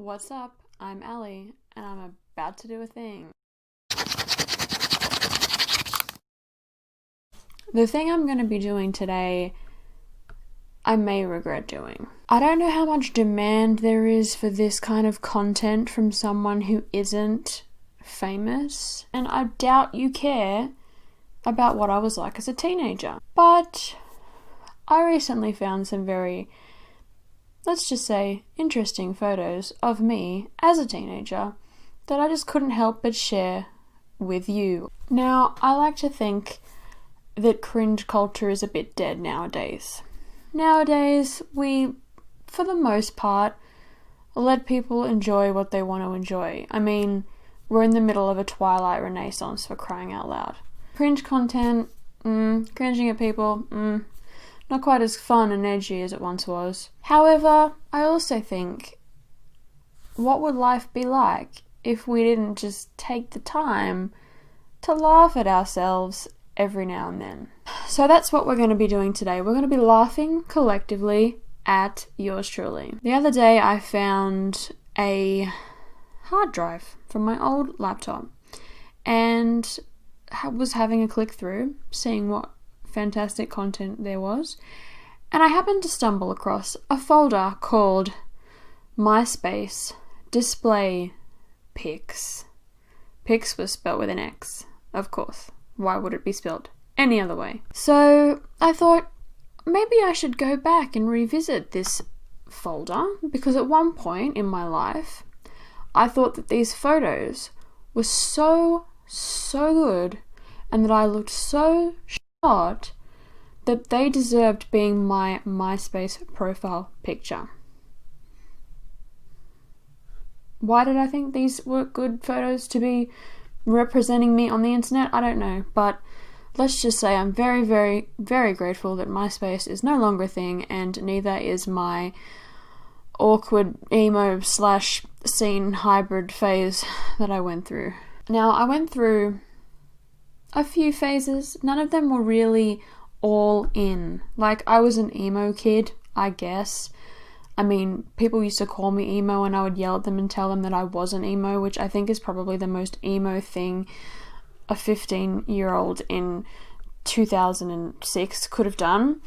What's up? I'm Ellie, and I'm about to do a thing. The thing I'm going to be doing today, I may regret doing. I don't know how much demand there is for this kind of content from someone who isn't famous, and I doubt you care about what I was like as a teenager. But I recently found some very, let's just say, interesting photos of me as a teenager that I just couldn't help but share with you. Now, I like to think that cringe culture is a bit dead nowadays. Nowadays, we, for the most part, let people enjoy what they want to enjoy. I mean, we're in the middle of a Twilight Renaissance, for crying out loud. Cringe content, cringing at people, not quite as fun and edgy as it once was. However, I also think, what would life be like if we didn't just take the time to laugh at ourselves every now and then? So that's what we're going to be doing today. We're going to be laughing collectively at yours truly. The other day I found a hard drive from my old laptop and was having a click through, seeing what fantastic content there was, and I happened to stumble across a folder called Myspace Display Pics. Pics was spelled with an X, of course. Why would it be spelled any other way? So I thought maybe I should go back and revisit this folder, because at one point in my life I thought that these photos were so good and that I looked so shot that they deserved being my MySpace profile picture. Why did I think these were good photos to be representing me on the internet? I don't know, but let's just say I'm very, very, very grateful that MySpace is no longer a thing, and neither is my awkward emo / scene hybrid phase that I went through. Now, I went through a few phases. None of them were really all in. Like, I was an emo kid, I guess. I mean, people used to call me emo and I would yell at them and tell them that I wasn't emo, which I think is probably the most emo thing a 15-year-old in 2006 could have done.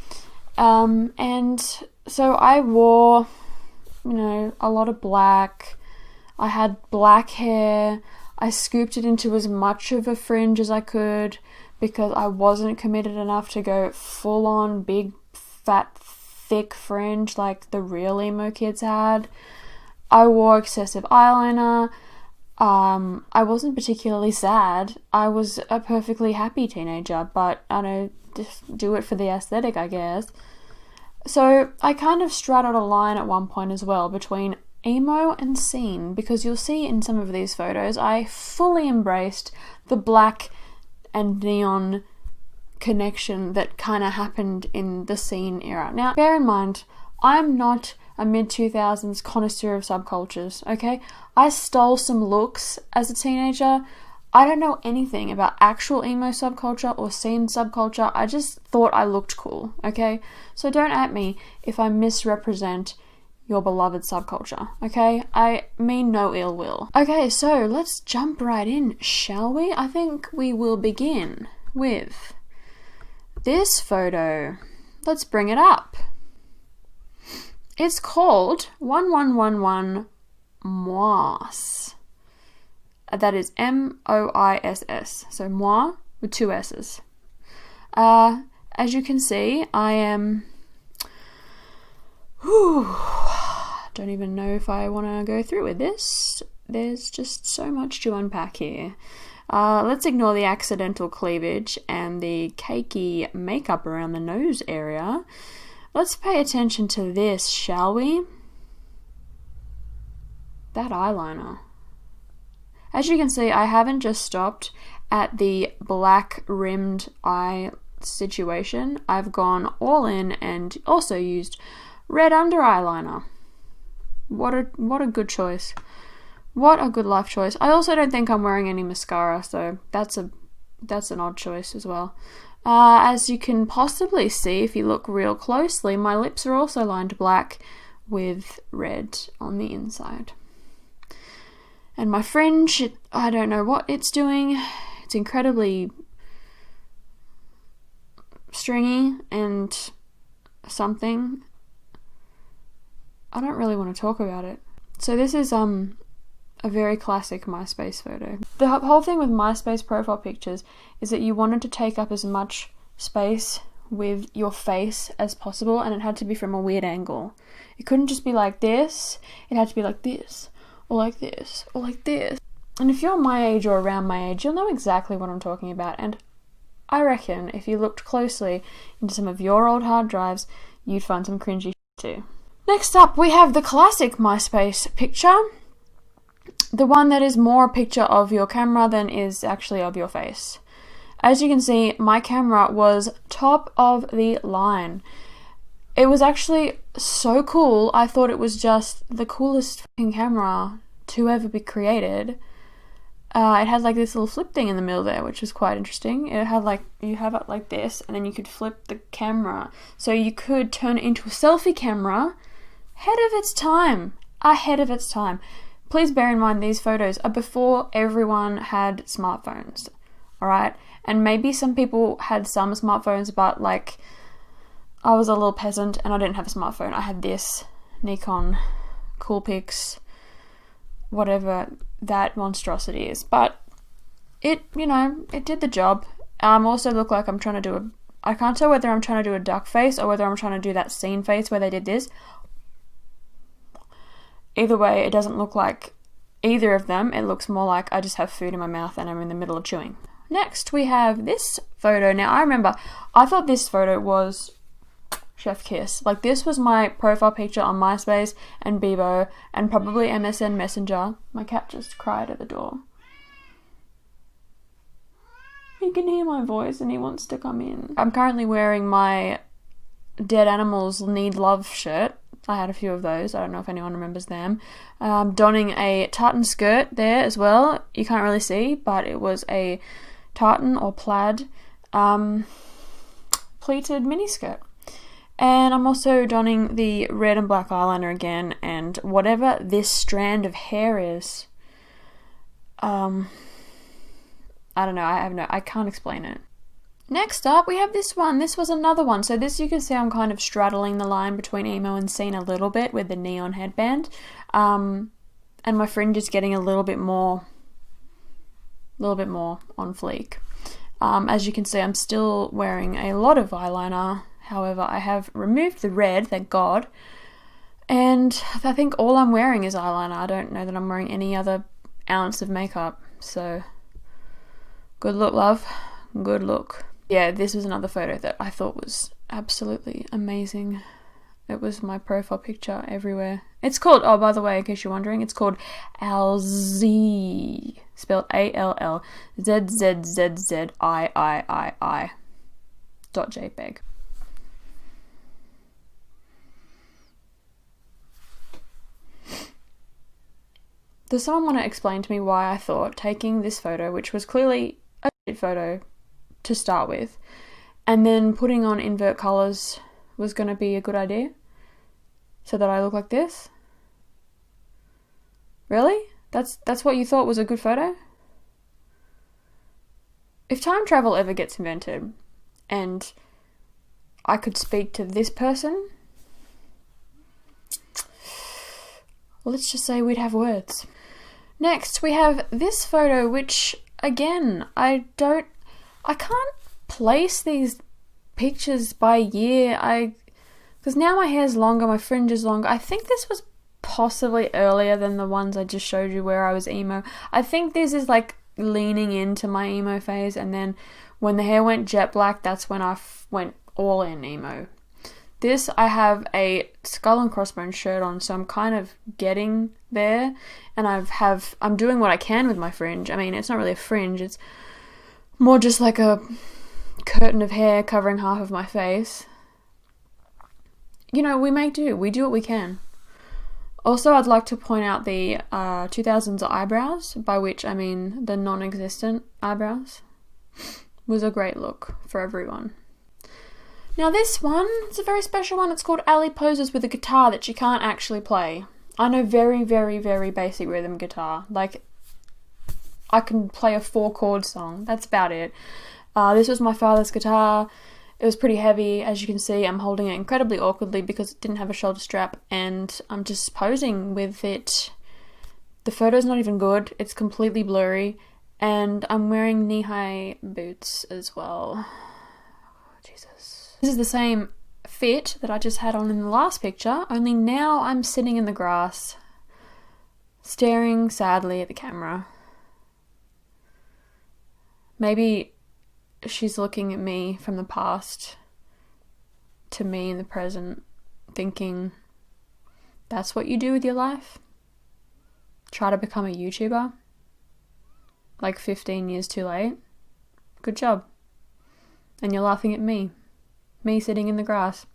And so I wore, a lot of black. I had black hair. I scooped it into as much of a fringe as I could because I wasn't committed enough to go full-on big, fat, thick fringe like the real emo kids had. I wore excessive eyeliner. I wasn't particularly sad. I was a perfectly happy teenager, but I don't just do it for the aesthetic, I guess. So I kind of straddled a line at one point as well between emo and scene, because you'll see in some of these photos I fully embraced the black and neon connection that kind of happened in the scene era. Now, bear in mind, I'm not a mid-2000s connoisseur of subcultures, okay? I stole some looks as a teenager. I don't know anything about actual emo subculture or scene subculture. I just thought I looked cool, okay? So don't at me if I misrepresent your beloved subculture, okay? I mean no ill will. Okay, so let's jump right in, shall we? I think we will begin with this photo. Let's bring it up. It's called 1111 Moiss. That is M-O-I-S-S. So moi with two S's. As you can see, I am... don't even know if I want to go through with this. There's just so much to unpack here. Let's ignore the accidental cleavage and the cakey makeup around the nose area. Let's pay attention to this, shall we? That eyeliner. As you can see, I haven't just stopped at the black rimmed eye situation. I've gone all in and also used red under eyeliner. What a good choice. What a good life choice. I also don't think I'm wearing any mascara, so that's an odd choice as well. As you can possibly see if you look real closely, my lips are also lined black with red on the inside. And my fringe, I don't know what it's doing. It's incredibly stringy and something. I don't really want to talk about it. So this is a very classic MySpace photo. The whole thing with MySpace profile pictures is that you wanted to take up as much space with your face as possible, and it had to be from a weird angle. It couldn't just be like this, it had to be like this, or like this, or like this. And if you're my age or around my age, you'll know exactly what I'm talking about, and I reckon if you looked closely into some of your old hard drives, you'd find some cringy shit too. Next up, we have the classic MySpace picture. The one that is more a picture of your camera than is actually of your face. As you can see, my camera was top of the line. It was actually so cool. I thought it was just the coolest fucking camera to ever be created. It had like this little flip thing in the middle there, which was quite interesting. It had like, you have it like this, and then you could flip the camera. So you could turn it into a selfie camera ahead of its time. Ahead of its time. Please bear in mind these photos are before everyone had smartphones. Alright? And maybe some people had some smartphones, but like, I was a little peasant and I didn't have a smartphone. I had this Nikon Cool Pics, whatever that monstrosity is. But it, you know, it did the job. Also look like I'm trying to do I can't tell whether I'm trying to do a duck face or whether I'm trying to do that scene face where they did this. Either way, it doesn't look like either of them. It looks more like I just have food in my mouth and I'm in the middle of chewing. Next, we have this photo. Now, I remember, I thought this photo was chef kiss. Like, this was my profile picture on MySpace and Bebo and probably MSN Messenger. My cat just cried at the door. He can hear my voice and he wants to come in. I'm currently wearing my Dead Animals Need Love shirt. I had a few of those. I don't know if anyone remembers them. Donning a tartan skirt there as well. You can't really see, but it was a tartan or plaid pleated miniskirt. And I'm also donning the red and black eyeliner again, and whatever this strand of hair is. I don't know. I can't explain it. Next up, we have this one. This was another one. So this, you can see I'm kind of straddling the line between emo and scene a little bit with the neon headband. And my fringe is getting a little bit more on fleek. As you can see, I'm still wearing a lot of eyeliner. However, I have removed the red, thank God. And I think all I'm wearing is eyeliner. I don't know that I'm wearing any other ounce of makeup. So, good look, love. Good look. Yeah, this was another photo that I thought was absolutely amazing. It was my profile picture everywhere. It's called, oh, by the way, in case you're wondering, it's called ALZZZI, spelled ALLZZZZIIII .jpeg. Does someone want to explain to me why I thought taking this photo, which was clearly a shit photo to start with, and then putting on invert colours was going to be a good idea? So that I look like this? Really? That's what you thought was a good photo? If time travel ever gets invented and I could speak to this person, well, let's just say we'd have words. Next, we have this photo, which, again, I can't place these pictures by year. Because now my hair's longer, my fringe is longer. I think this was possibly earlier than the ones I just showed you where I was emo. I think this is like leaning into my emo phase, and then when the hair went jet black, that's when I went all in emo. This, I have a skull and crossbones shirt on, so I'm kind of getting there, and I'm doing what I can with my fringe. I mean, it's not really a fringe, it's more just like a curtain of hair covering half of my face. You know, we make do. We do what we can. Also, I'd like to point out the 2000s eyebrows, by which I mean the non-existent eyebrows, was a great look for everyone. Now this one, it's a very special one. It's called Ali Poses with a guitar that she can't actually play. I know very, very, very basic rhythm guitar. Like, I can play a 4-chord song. That's about it. This was my father's guitar. It was pretty heavy. As you can see, I'm holding it incredibly awkwardly because it didn't have a shoulder strap, and I'm just posing with it. The photo's not even good. It's completely blurry, and I'm wearing knee-high boots as well. Jesus. This is the same fit that I just had on in the last picture, only now I'm sitting in the grass, staring sadly at the camera. Maybe she's looking at me from the past to me in the present, thinking, that's what you do with your life? Try to become a YouTuber? Like 15 years too late? Good job. And you're laughing at me. Me sitting in the grass.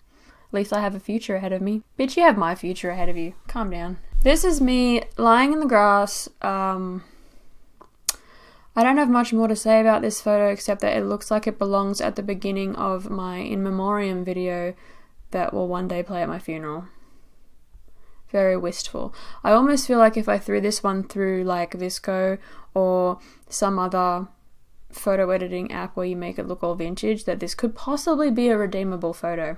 At least I have a future ahead of me. Bitch, you have my future ahead of you. Calm down. This is me lying in the grass. I don't have much more to say about this photo except that it looks like it belongs at the beginning of my in memoriam video that will one day play at my funeral. Very wistful. I almost feel like if I threw this one through like Visco or some other photo editing app where you make it look all vintage, that this could possibly be a redeemable photo.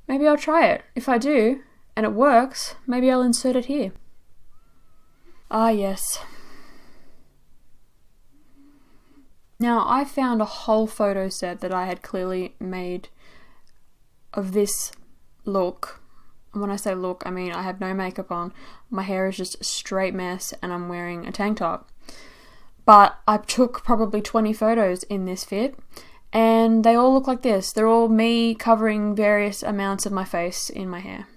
Maybe I'll try it. If I do, and it works, maybe I'll insert it here. Ah, yes. Now, I found a whole photo set that I had clearly made of this look. And when I say look, I mean I have no makeup on. My hair is just a straight mess and I'm wearing a tank top. But I took probably 20 photos in this fit and they all look like this. They're all me covering various amounts of my face in my hair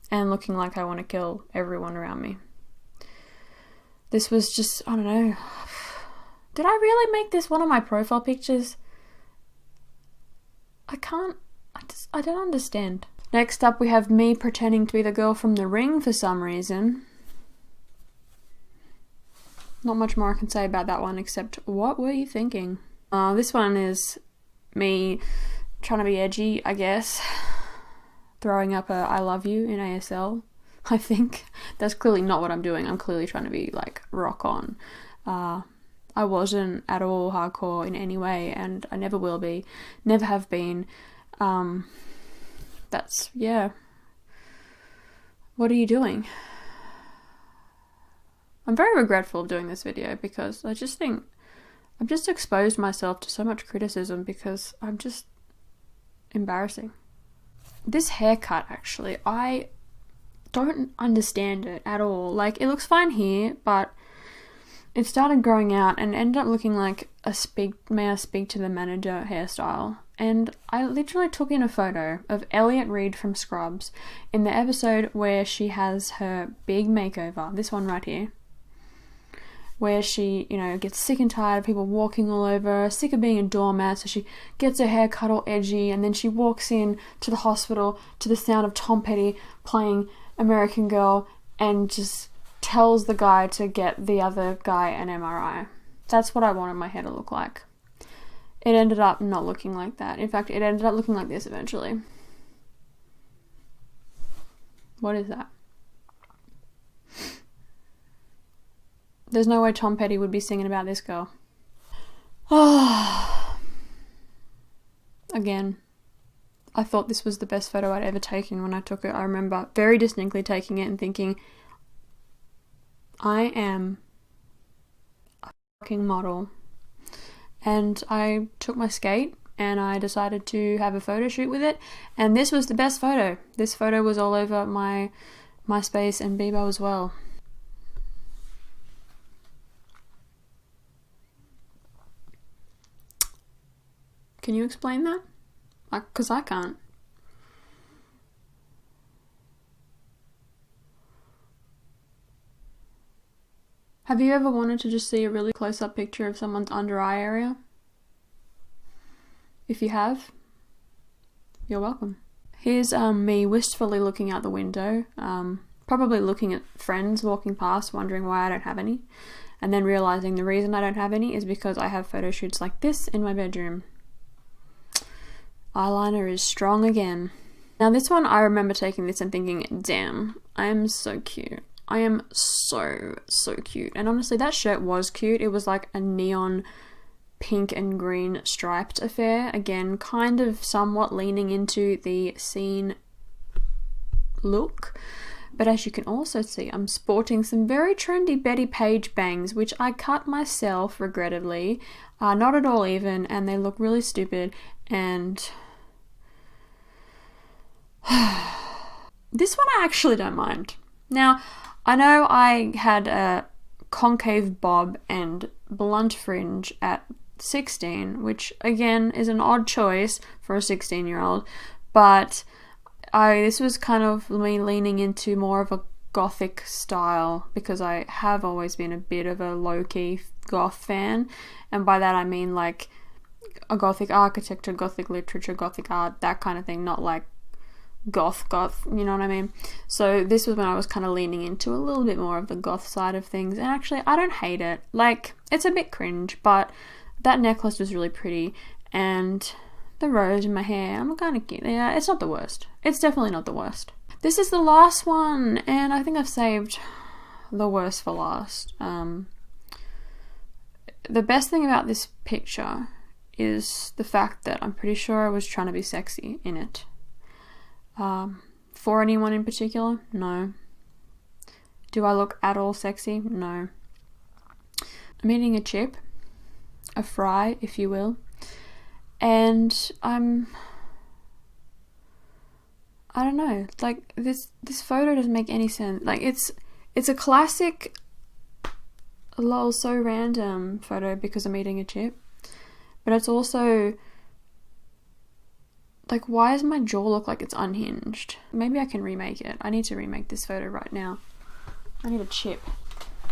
and looking like I want to kill everyone around me. This was just, I don't know. Did I really make this one of my profile pictures? I don't understand. Next up we have me pretending to be the girl from The Ring for some reason. Not much more I can say about that one except, what were you thinking? This one is me trying to be edgy, I guess. Throwing up a I love you in ASL, I think. That's clearly not what I'm doing. I'm clearly trying to be like rock on. I wasn't at all hardcore in any way and I never will be. Never have been. That's, yeah. What are you doing? I'm very regretful of doing this video because I just think I've just exposed myself to so much criticism because I'm just embarrassing. This haircut, actually, I don't understand it at all. Like, it looks fine here, but it started growing out and ended up looking like a may I speak to the manager hairstyle. And I literally took in a photo of Elliot Reed from Scrubs in the episode where she has her big makeover, this one right here, where she, you know, gets sick and tired of people walking all over her, sick of being a doormat, so she gets her hair cut all edgy, and then she walks in to the hospital to the sound of Tom Petty playing American Girl and just tells the guy to get the other guy an MRI. That's what I wanted my hair to look like. It ended up not looking like that. In fact, it ended up looking like this eventually. What is that? There's no way Tom Petty would be singing about this girl. Again, I thought this was the best photo I'd ever taken when I took it. I remember very distinctly taking it and thinking, I am a fucking model. And I took my skate and I decided to have a photo shoot with it. And this was the best photo. This photo was all over my Myspace and Bebo as well. Can you explain that? Because I can't. Have you ever wanted to just see a really close-up picture of someone's under eye area? If you have, you're welcome. Here's me wistfully looking out the window, probably looking at friends walking past, wondering why I don't have any, and then realizing the reason I don't have any is because I have photo shoots like this in my bedroom. Eyeliner is strong again. Now this one, I remember taking this and thinking, damn, I am so cute. I am so cute. And honestly, that shirt was cute. It was like a neon pink and green striped affair. Again, kind of somewhat leaning into the scene look. But as you can also see, I'm sporting some very trendy Betty Page bangs, which I cut myself, regrettably. Not at all even, and they look really stupid. And this one I actually don't mind. Now, I know I had a concave bob and blunt fringe at 16, which again is an odd choice for a 16-year-old, but this was kind of me leaning into more of a gothic style, because I have always been a bit of a low-key goth fan, and by that I mean like a gothic architecture, gothic literature, gothic art, that kind of thing, not like goth, you know what I mean? So this was when I was kind of leaning into a little bit more of the goth side of things, and actually I don't hate it. Like, it's a bit cringe, but that necklace was really pretty, and the rose in my hair, I'm kind of cute. Yeah, it's not the worst. It's definitely not the worst. This is the last one, and I think I've saved the worst for last. The best thing about this picture is the fact that I'm pretty sure I was trying to be sexy in it. For anyone in particular? No. Do I look at all sexy? No. I'm eating a chip, a fry, if you will, and I don't know, like, this photo doesn't make any sense. Like, it's a classic lol so random photo because I'm eating a chip, but it's also like, why does my jaw look like it's unhinged? Maybe I can remake it. I need to remake this photo right now. I need a chip.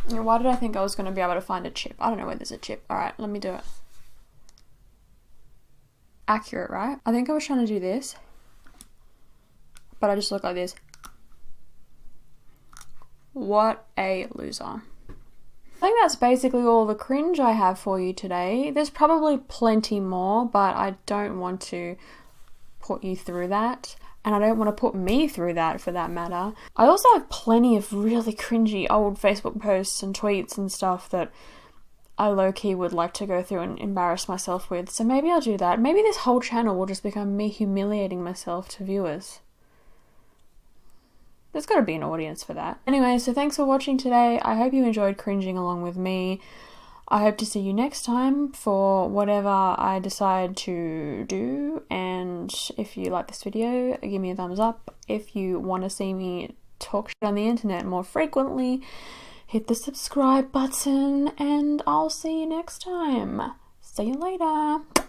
You know, why did I think I was going to be able to find a chip? I don't know where there's a chip. Alright, let me do it. Accurate, right? I think I was trying to do this, but I just look like this. What a loser. I think that's basically all the cringe I have for you today. There's probably plenty more, but I don't want to put you through that, and I don't want to put me through that, for that matter. I also have plenty of really cringy old Facebook posts and tweets and stuff that I low-key would like to go through and embarrass myself with, so maybe I'll do that. Maybe this whole channel will just become me humiliating myself to viewers. There's got to be an audience for that. Anyway, so thanks for watching today. I hope you enjoyed cringing along with me. I hope to see you next time for whatever I decide to do, and if you like this video, give me a thumbs up. If you want to see me talk shit on the internet more frequently, hit the subscribe button, and I'll see you next time. See you later.